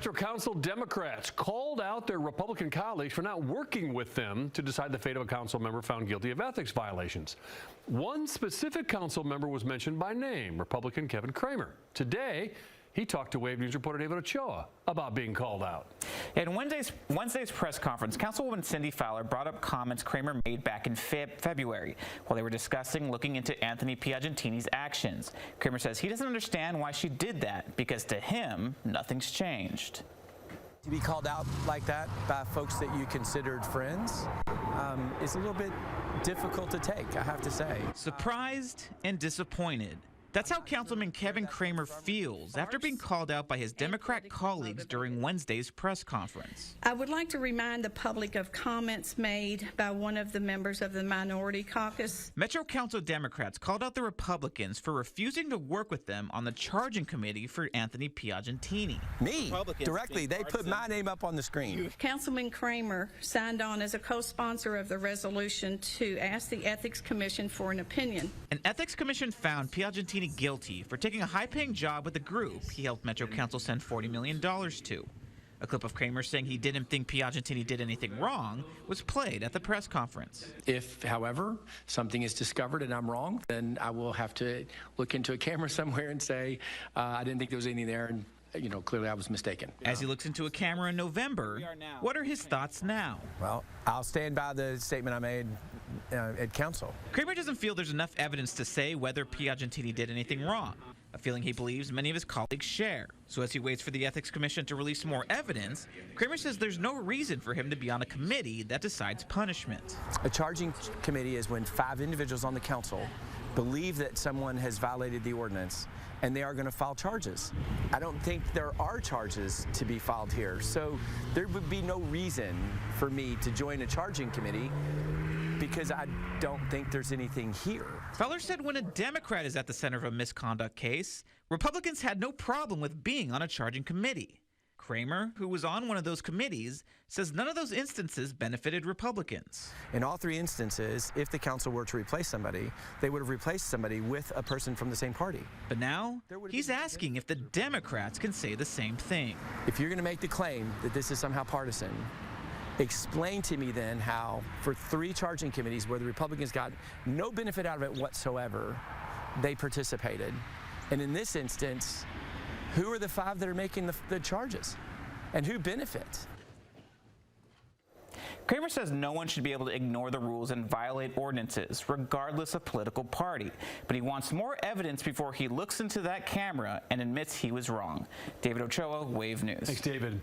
Metro Council Democrats called out their Republican colleagues for not working with them to decide the fate of a council member found guilty of ethics violations. One specific council member was mentioned by name, Republican Kevin Kramer. Today, he talked to Wave News reporter David Ochoa about being called out. In Wednesday's press conference, Councilwoman Cindy Fowler brought up comments Kramer made back in February while they were discussing looking into Anthony Piagentini's actions. Kramer says he doesn't understand why she did that because to him, nothing's changed. To be called out like that by folks that you considered friends is a little bit difficult to take, I have to say. Surprised and disappointed. That's how Councilman Kevin Kramer feels after being called out by his Democrat colleagues during Wednesday's press conference. I would like to remind the public of comments made by one of the members of the minority caucus. Metro Council Democrats called out the Republicans for refusing to work with them on the charging committee for Anthony Piagentini. Me, directly. They put my name up on the screen. Councilman Kramer signed on as a co-sponsor of the resolution to ask the Ethics Commission for an opinion. An Ethics Commission found Piagentini guilty for taking a high-paying job with the group he helped Metro Council send $40 million to. A clip of Kramer saying he didn't think Piagentini did anything wrong was played at the press conference. If, however, something is discovered and I'm wrong, then I will have to look into a camera somewhere and say, I didn't think there was anything there, and clearly I was mistaken. As he looks into a camera in November, what are his thoughts now? Well, I'll stand by the statement I made at council. Kramer doesn't feel there's enough evidence to say whether Piagentini did anything wrong, a feeling he believes many of his colleagues share. So as he waits for the Ethics Commission to release more evidence, Kramer says there's no reason for him to be on a committee that decides punishment. A charging committee is when 5 individuals on the council believe that someone has violated the ordinance and they are going to file charges. I don't think there are charges to be filed here, so there would be no reason for me to join a charging committee because I don't think there's anything here. Fowler said when a Democrat is at the center of a misconduct case, Republicans had no problem with being on a charging committee. Kramer, who was on one of those committees, says none of those instances benefited Republicans. In all 3 instances, if the council were to replace somebody, they would have replaced somebody with a person from the same party. But now, he's asking if the Democrats can say the same thing. If you're going to make the claim that this is somehow partisan, explain to me then how, for 3 charging committees where the Republicans got no benefit out of it whatsoever, they participated. And in this instance, who are the 5 that are making the charges? And who benefits? Kramer says no one should be able to ignore the rules and violate ordinances, regardless of political party. But he wants more evidence before he looks into that camera and admits he was wrong. David Ochoa, Wave News. Thanks, David.